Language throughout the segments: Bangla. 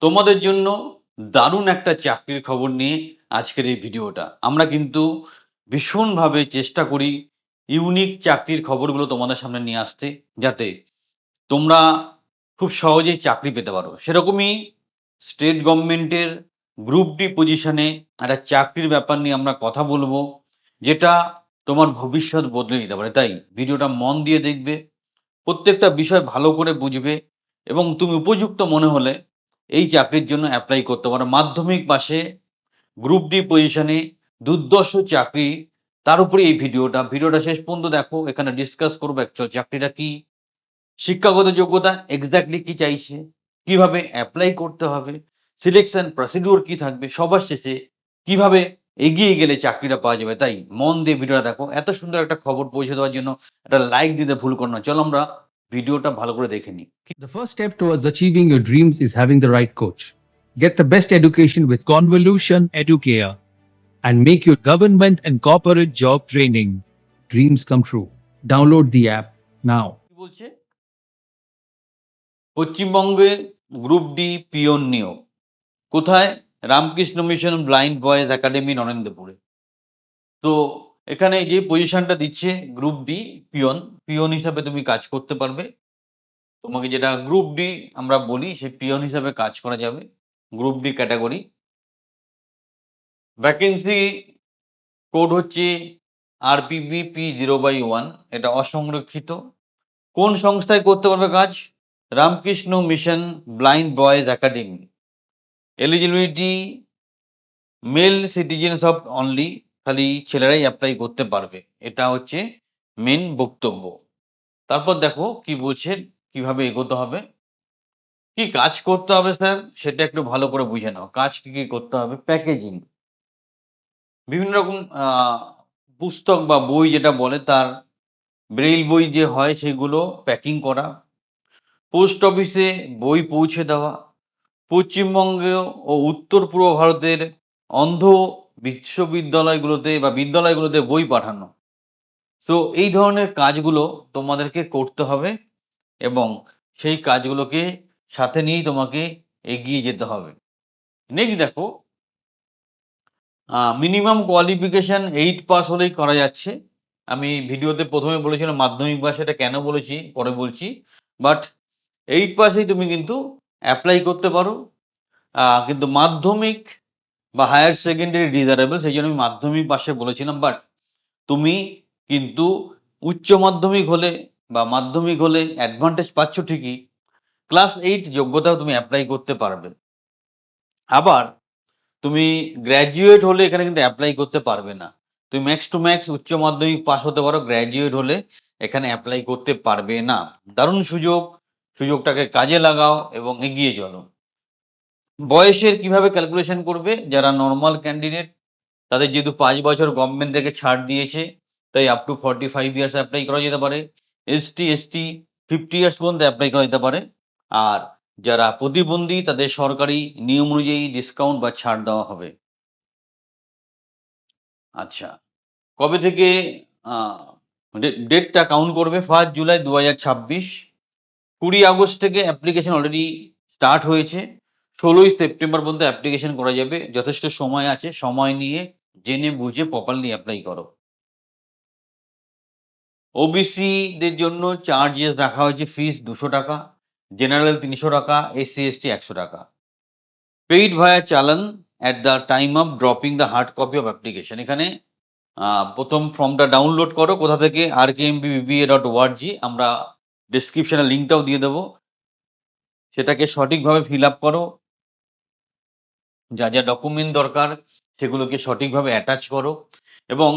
তোমাদের জন্য দারুণ একটা চাকরির খবর নিয়ে আজকের এই ভিডিওটা। আমরা কিন্তু ভীষণভাবে চেষ্টা করি ইউনিক চাকরির খবরগুলো তোমাদের সামনে নিয়ে আসতে, যাতে তোমরা খুব সহজেই চাকরি পেতে পারো। সেরকমই স্টেট গভর্নমেন্টের গ্রুপ ডি পজিশনে একটা চাকরির ব্যাপার নিয়ে আমরা কথা বলবো, যেটা তোমার ভবিষ্যৎ বদলে দিতে পারে। তাই ভিডিওটা মন দিয়ে দেখবে, প্রত্যেকটা বিষয় ভালো করে বুঝবে এবং তুমি উপযুক্ত মনে হলে এই চাকরির জন্য এপ্লাই করতে পারো। মাধ্যমিক পাশে গ্রুপ ডি পজিশনে দুর্ধর্ষ চাকরি, তার উপরে এই ভিডিওটা শেষ পর্যন্ত দেখো। এখানে ডিসকাস করবো অ্যাকচুয়াল চাকরিটা কি, শিক্ষাগত যোগ্যতা এক্স্যাক্টলি কি চাইছে, কিভাবে অ্যাপ্লাই করতে হবে, সিলেকশন প্রসিডিউর কি থাকবে, সবার শেষে কিভাবে এগিয়ে গেলে চাকরিটা পাওয়া যাবে। তাই মন দিয়ে ভিডিওটা দেখো। এত সুন্দর একটা খবর পৌঁছে দেওয়ার জন্য একটা লাইক দিতে ভুল করো না। চলো আমরা ভিডিওটা ভালো করে দেখে নিই। The first step towards achieving your dreams is having the right coach. Get the best education with Convolution Educare and make your government and corporate job training dreams come true. Download the app now. কি বলছে? পশ্চিমবঙ্গে গ্রুপ ডি পিওন নিয়োগ কোথায়? Ramakrishna Mission Blind Boys Academy, নরেন্দ্রপুরে। তো এখানে যে পজিশনটা দিচ্ছে গ্রুপ ডি পিওন, পিওন হিসাবে তুমি কাজ করতে পারবে। তোমাকে যেটা গ্রুপ ডি আমরা বলি, সেই পিওন হিসাবে কাজ করা যাবে, group D category. Vacancy code হচ্ছে RPBP0/1, এটা অসংরক্ষিত। কোন সংস্থায় করতে পারবে কাজ? Ramakrishna Mission Blind Boys Academy. Eligibility male citizens of only, খালি ছেলেরাই অ্যাপ্লাই করতে পারবে, এটা হচ্ছে মেন বক্তব্য। তারপর দেখো কি বলছে, কিভাবে এগোতে হবে, কি কাজ করতে হবে স্যার, সেটা একটু ভালো করে বুঝে নাও। কাজ কি কি করতে হবে? প্যাকেজিং, বিভিন্ন রকম পুস্তক বা বই যেটা বলে, তার ব্রেইল বই যে হয় সেগুলো প্যাকিং করা, পোস্ট অফিসে বই পৌঁছে দেওয়া, পশ্চিমবঙ্গে ও উত্তর পূর্ব ভারতের অন্ধ বিশ্ববিদ্যালয়গুলোতে বা বিদ্যালয়গুলোতে বই পাঠানো। তো এই ধরনের কাজগুলো তোমাদেরকে করতে হবে এবং সেই কাজগুলোকে সাথে নিয়েই তোমাকে এগিয়ে যেতে হবে। নেক্সট দেখো, মিনিমাম কোয়ালিফিকেশন 8 পাস হলেই করা যাচ্ছে। আমি ভিডিওতে প্রথমে বলেছিলাম মাধ্যমিক পাস, এটা কেন বলেছি পরে বলছি। বাট 8 পাসেই তুমি কিন্তু অ্যাপ্লাই করতে পারো। কিন্তু মাধ্যমিক বা হায়ার সেকেন্ডারি ডিজারেবল, সেই জন্য আমি মাধ্যমিক পাশে বলেছিলাম। বাট তুমি কিন্তু উচ্চ মাধ্যমিক হলে বা মাধ্যমিক হলে অ্যাডভান্টেজ পাচ্ছ ঠিকই, ক্লাস 8 যোগ্যতাও তুমি অ্যাপ্লাই করতে পারবে। আবার তুমি গ্র্যাজুয়েট হলে এখানে কিন্তু অ্যাপ্লাই করতে পারবে না। তুমি ম্যাক্স টু ম্যাক্স উচ্চ মাধ্যমিক পাস হতে পারো, গ্র্যাজুয়েট হলে এখানে অ্যাপ্লাই করতে পারবে না। দারুণ সুযোগ, সুযোগটাকে কাজে লাগাও এবং এগিয়ে চলো। বয়সের কিভাবে ক্যালকুলেশন করবে? যারা নর্মাল ক্যান্ডিডেট, তাদের যেহেতু 5 বছর গভর্নমেন্ট থেকে ছাড় দিয়েছে, তাই আপ টু 45 ইয়ার্স অ্যাপ্লাই করা যেতে পারে। ST ST 50 ইয়ার্স পর্যন্ত অ্যাপ্লাই করা যেতে পারে। আর যারা প্রতিবন্ধী, তাদের সরকারি নিয়ম অনুযায়ী ডিসকাউন্ট বা ছাড় দেওয়া হবে। আচ্ছা, কবে থেকে আ ডেটটা কাউন্ট করবে? 1 জুলাই 2026। 20 আগস্ট থেকে অ্যাপ্লিকেশন অলরেডি স্টার্ট হয়েছে। 16ই সেপ্টেম্বর পর্যন্ত অ্যাপ্লিকেশন করা যাবে। যথেষ্ট সময় আছে। সময় নিয়ে জেনে বুঝে প্রপারলি অ্যাপ্লাই করো। ওবিসি দের জন্য চার্জেস রাখা হয়েছে, fees ৳200, general ৳300, SC ST ৳100। Paid via challan at the time of dropping the hard copy of application. এখানে ১ম ফর্মটা ডাউনলোড করো। কোথা থেকে? rkmbba.org, আমরা ডেসক্রিপশনে লিঙ্কটাও দিয়ে দেবো। সেটাকে সঠিকভাবে ফিল আপ করো। যা ডকুমেন্ট দরকার সেগুলোকে সঠিকভাবে অ্যাটাচ করো এবং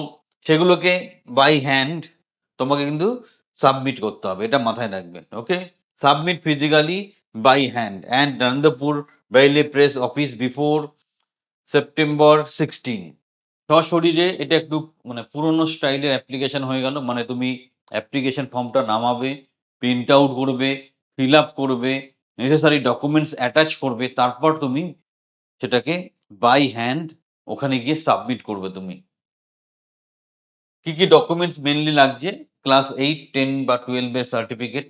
সেগুলোকে বাই হ্যান্ড তোমাকে কিন্তু সাবমিট করতে হবে। এটা মাথায় রাখবেন। Okay? Submit physically by hand and Anandapur ব্রেইলে প্রেস অফিস বিফোর সেপ্টেম্বর 16। সশরীরে, এটা একটু মানে পুরনো স্টাইলের অ্যাপ্লিকেশন হয়ে গেল। মানে তুমি অ্যাপ্লিকেশন ফর্মটা নামাবে, প্রিন্ট আউট করবে, ফিল আপ করবে, নেসেসারি ডকুমেন্টস অ্যাটাচ করবে। তারপর তুমি সেটাকে বাই হ্যান্ড ওখানে গিয়ে সাবমিট করবে তুমি। কি ডকুমেন্টস মেইনলি লাগছে? ক্লাস 8, 10 বা 12 এর সার্টিফিকেট,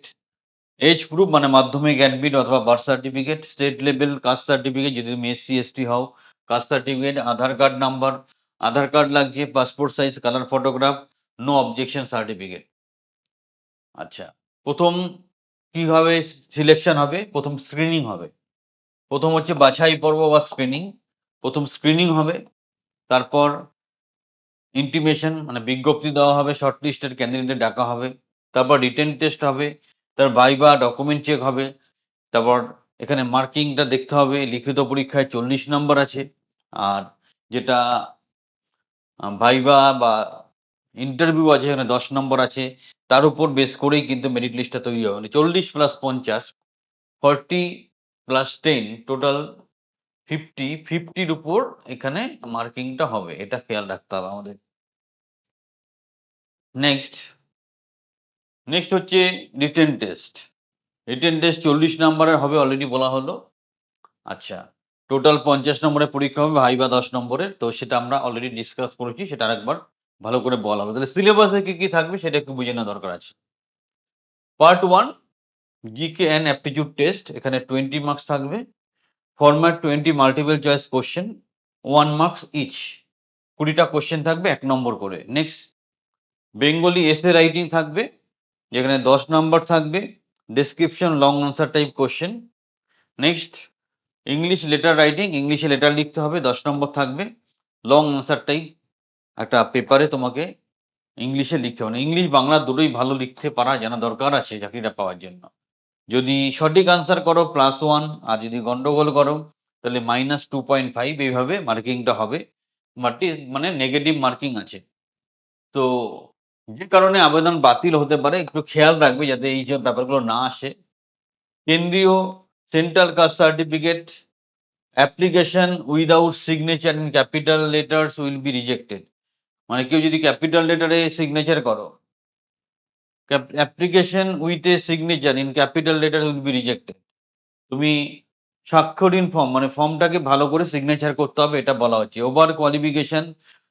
এজ প্রুফ মানে মাধ্যমিক অ্যাডমিট অথবা birth certificate, state level caste certificate যদি তুমি এসসি এসটি হও, caste certificate, Aadhaar card number, Aadhaar card লাগছে, passport size colour photograph, no objection certificate. আচ্ছা, প্রথম কিভাবে সিলেকশন হবে? প্রথম স্ক্রিনিং হবে। প্রথম হচ্ছে বাছাই পর্ব বা স্ক্রিনিং। প্রথম স্ক্রিনিং হবে, তারপর ইন্টিমেশন মানে বিজ্ঞপ্তি দেওয়া হবে, শর্টলিস্টেড ক্যান্ডিডেট ডাকা হবে, তারপর রিটেন টেস্ট হবে, তার ভাইবা ডকুমেন্ট চেক হবে, তারপর এখানে মার্কিংটা দেখতে হবে। লিখিত পরীক্ষায় 40 নম্বর আছে, আর যেটা ভাইবা বা ইন্টারভিউ আছে এখানে 10 নম্বর আছে। তার উপর বেস করেই কিন্তু মেরিট লিস্টটা তৈরি হবে। মানে 40 প্লাস 50, 40 প্লাস 10 টোটাল 50, 50 র উপর এখানে মার্কিংটা হবে। এটা খেয়াল রাখতে হবে আমাদের। নেক্সট হচ্ছে রিটেন টেস্ট। রিটেন টেস্ট 40 নম্বরের হবে, অলরেডি বলা হলো। আচ্ছা, টোটাল 50 নম্বরের পরীক্ষা হবে, ভাইবা 10 নম্বরের। তো সেটা আমরা অলরেডি ডিসকাস করেছি, সেটা আরেকবার ভালো করে বলা হলো। তাহলে সিলেবাসে কি থাকবে সেটা একটু বুঝে নেওয়া দরকার আছে। Part 1 GK and aptitude test, এখানে 20 মার্কস থাকবে। Format 20 multiple choice question, 1 marks each. 20টা কোশ্চেন থাকবে 1 নম্বর করে। নেক্সট বেঙ্গলি এসে রাইটিং থাকবে, যেখানে 10 নম্বর থাকবে। Description long answer type question. Next English letter writing, ইংলিশে লেটার লিখতে হবে, 10 নম্বর থাকবে। লং আনসার টাইপ একটা পেপারে তোমাকে ইংলিশে লিখতে হবে। ইংলিশ বাংলা দুটোই ভালো লিখতে পারা জানা দরকার আছে চাকরিটা পাওয়ার জন্য। যদি সঠিক আনসার করো +1, আর যদি গন্ডগোল করো তাহলে -2.5, এইভাবে মার্কিংটা হবে। মানে নেগেটিভ মার্কিং আছে। তো যে কারণে আবেদন বাতিল হতে পারে, একটু খেয়াল রাখবে যাতে এই যে ব্যাপারগুলো না আসে। কেন্দ্রীয় central caste certificate application without signature in capital letters will be rejected. মানে কেউ যদি ক্যাপিটাল লেটারে সিগনেচার করো, application with a signature in capital letter will be rejected. তুমি স্বাক্ষরহীন ফর্ম মানে ফর্মটাকে ভালো করে সিগনেচার করতে হবে, এটা বলা হচ্ছে। ওভার কোয়ালিফিকেশন,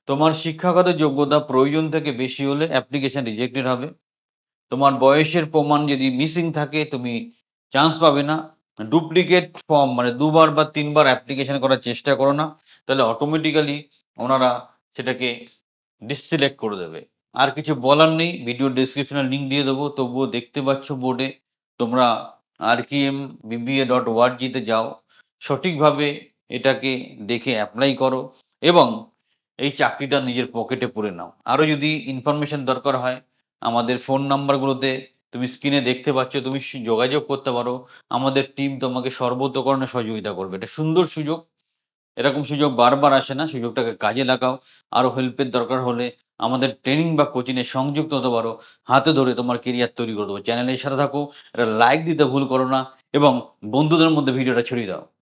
তোমার শিক্ষাগত যোগ্যতা প্রয়োজন থেকে বেশি হলে অ্যাপ্লিকেশন রিজেক্টেড হবে। তোমার বয়সের প্রমাণ যদি মিসিং থাকে তুমি চান্স পাবে না। ডুপ্লিকেট ফর্ম মানে 2 বার বা 3 বার অ্যাপ্লিকেশন করার চেষ্টা করো না, তাহলে অটোমেটিক্যালি ওনারা সেটাকে ডিসসিলেক্ট করে দেবে। আর কিছু বলার নেই, ভিডিও ডেসক্রিপশনে লিঙ্ক দিয়ে দেবো, তবুও দেখতে পাচ্ছ বোর্ডে। তোমরা rkmBBA.org তে যাও, সঠিকভাবে এটাকে দেখে অ্যাপ্লাই করো এবং এই চাকরিটা নিজের পকেটে পুরে নাও। আরও যদি ইনফরমেশন দরকার হয় আমাদের ফোন নাম্বারগুলোতে তুমি স্ক্রিনে দেখতে পাচ্ছ, তুমি যোগাযোগ করতে পারো। আমাদের টিম তোমাকে সর্বতোকরণে সহযোগিতা করবে। এটা সুন্দর সুযোগ, এরকম সুযোগ বারবার আসে না, সুযোগটাকে কাজে লাগাও। আরও হেল্পের দরকার হলে আমাদের ট্রেনিং বা কোচিংয়ে সংযুক্ত হতে পারো, হাতে ধরে তোমার কেরিয়ার তৈরি করে দেবো। চ্যানেলের সাথে থাকো, একটা লাইক দিতে ভুল করো না এবং বন্ধুদের মধ্যে ভিডিওটা ছড়িয়ে দাও।